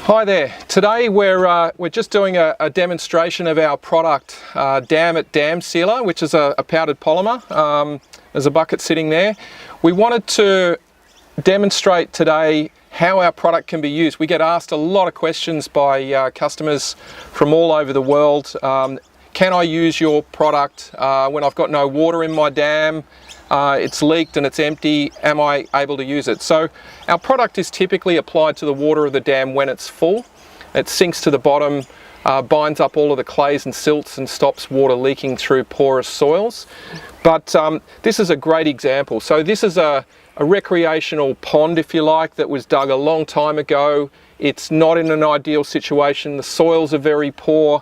Hi there. Today we're just doing a demonstration of our product, Damit Damsealer, which is a powdered polymer. There's a bucket sitting there. We wanted to demonstrate today how our product can be used. We get asked a lot of questions by customers from all over the world. Can I use your product when I've got no water in my dam? It's leaked and it's empty, am I able to use it? So our product is typically applied to the water of the dam when it's full. It sinks to the bottom, binds up all of the clays and silts and stops water leaking through porous soils. But this is a great example. So this is a recreational pond, if you like, that was dug a long time ago. It's not in an ideal situation. The soils are very poor.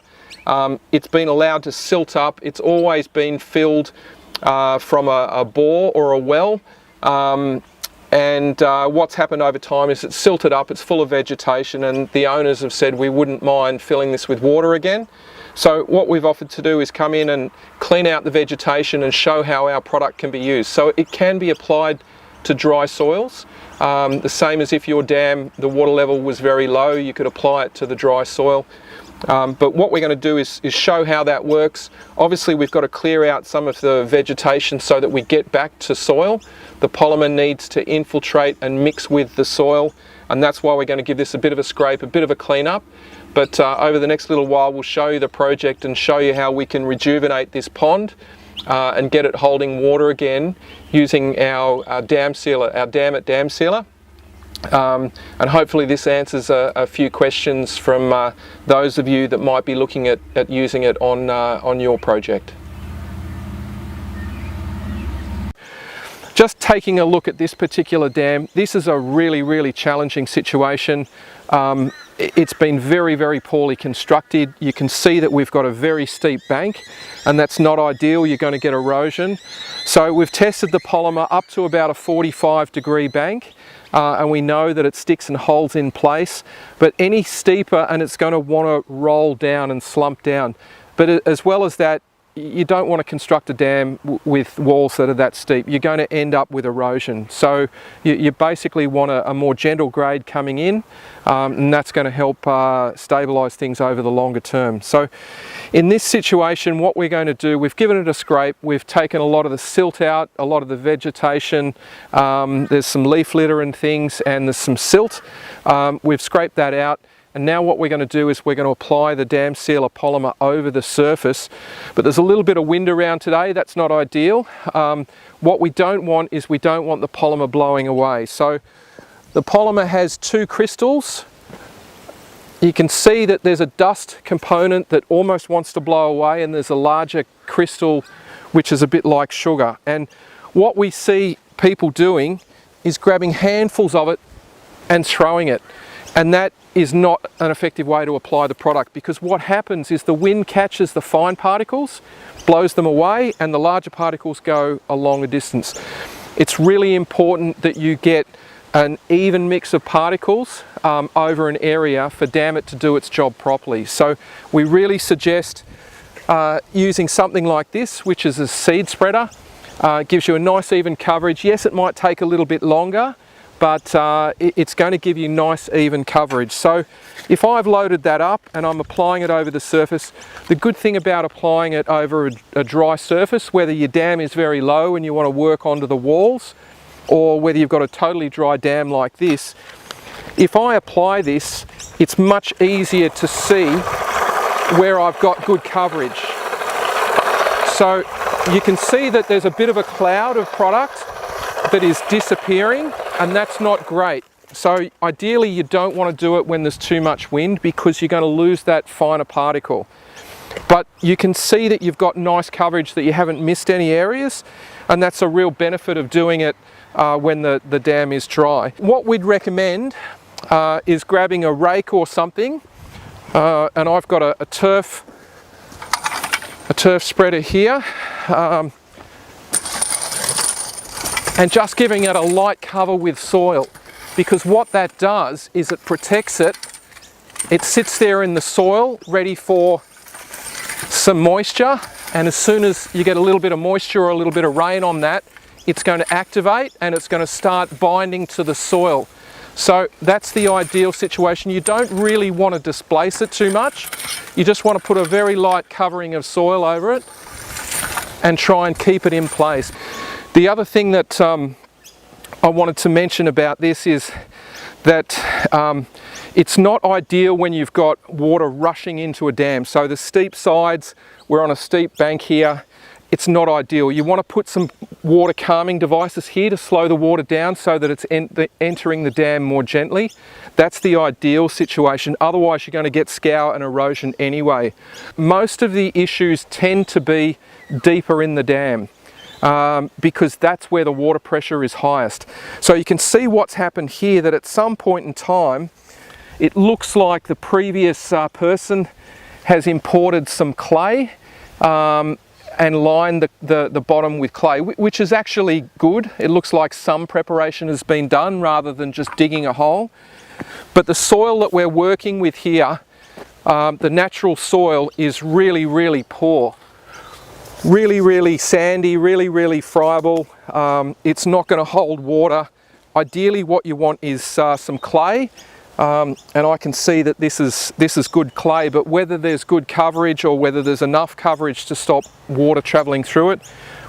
It's been allowed to silt up. It's always been filled from a bore or a well, and what's happened over time is it's silted up, it's full of vegetation, and the owners have said we wouldn't mind filling this with water again. So what we've offered to do is come in and clean out the vegetation and show how our product can be used. So it can be applied to dry soils, the same as if your dam, the water level was very low, you could apply it to the dry soil. But what we're going to do is show how that works. Obviously we've got to clear out some of the vegetation so that we get back to soil. The polymer needs to infiltrate and mix with the soil, and that's why we're going to give this a bit of a scrape, a bit of a clean up. But over the next little while we'll show you the project and show you how we can rejuvenate this pond and get it holding water again using our dam sealer, our Damit Damsealer. And hopefully this answers a few questions from those of you that might be looking at using it on your project. Just taking a look at this particular dam, this is a really challenging situation. It's been very poorly constructed. You can see that we've got a very steep bank, and that's not ideal. You're going to get erosion. So we've tested the polymer up to about a 45-degree bank. And we know that it sticks and holds in place, but any steeper and it's going to want to roll down and slump down. But as well as that, you don't want to construct a dam with walls that are that steep. You're going to end up with erosion. So you basically want a more gentle grade coming in, and that's going to help stabilize things over the longer term. So in this situation, what we're going to do, we've given it a scrape, we've taken a lot of the silt out, a lot of the vegetation, there's some leaf litter and things, and there's some silt. We've scraped that out. And now what we're going to do is we're going to apply the Damsealer polymer over the surface. But there's a little bit of wind around today, that's not ideal. What we don't want is we don't want the polymer blowing away. So the polymer has two crystals. You can see that there's a dust component that almost wants to blow away, and there's a larger crystal which is a bit like sugar. And what we see people doing is grabbing handfuls of it and throwing it. And that is not an effective way to apply the product, because what happens is the wind catches the fine particles, blows them away, and the larger particles go a longer distance. It's really important that you get an even mix of particles over an area for Damit to do its job properly. So we really suggest using something like this, which is a seed spreader. Gives you a nice even coverage. Yes, it might take a little bit longer, but it's going to give you nice even coverage. So if I've loaded that up and I'm applying it over the surface, the good thing about applying it over a dry surface, whether your dam is very low and you want to work onto the walls, or whether you've got a totally dry dam like this, if I apply this, it's much easier to see where I've got good coverage. So you can see that there's a bit of a cloud of product that is disappearing, and that's not great. So ideally you don't want to do it when there's too much wind, because you're going to lose that finer particle. But you can see that you've got nice coverage, that you haven't missed any areas, and that's a real benefit of doing it when the dam is dry. What we'd recommend is grabbing a rake or something, and I've got a turf spreader here, and just giving it a light cover with soil, because what that does is it protects it. It sits there in the soil ready for some moisture, and as soon as you get a little bit of moisture or a little bit of rain on that, it's going to activate and it's going to start binding to the soil. So that's the ideal situation. You don't really want to displace it too much. You just want to put a very light covering of soil over it and try and keep it in place. The other thing that I wanted to mention about this is that it's not ideal when you've got water rushing into a dam. So the steep sides, we're on a steep bank here, it's not ideal. You want to put some water calming devices here to slow the water down so that it's entering the dam more gently. That's the ideal situation. Otherwise you're going to get scour and erosion anyway. Most of the issues tend to be deeper in the dam. Because that's where the water pressure is highest. So you can see what's happened here, that at some point in time it looks like the previous person has imported some clay and lined the bottom with clay, which is actually good. It looks like some preparation has been done rather than just digging a hole. But the soil that we're working with here, the natural soil, is really, really poor. Really sandy, really friable. It's not going to hold water. Ideally what you want is some clay, and I can see that this is good clay, but whether there's good coverage or whether there's enough coverage to stop water travelling through it,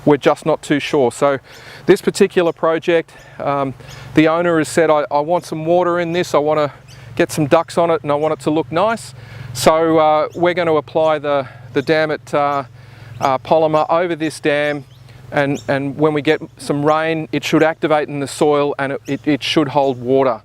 we're just not too sure. So this particular project, the owner has said, I want some water in this, I want to get some ducks on it, and I want it to look nice. So we're going to apply the Damit polymer over this dam, and when we get some rain it should activate in the soil and it should hold water.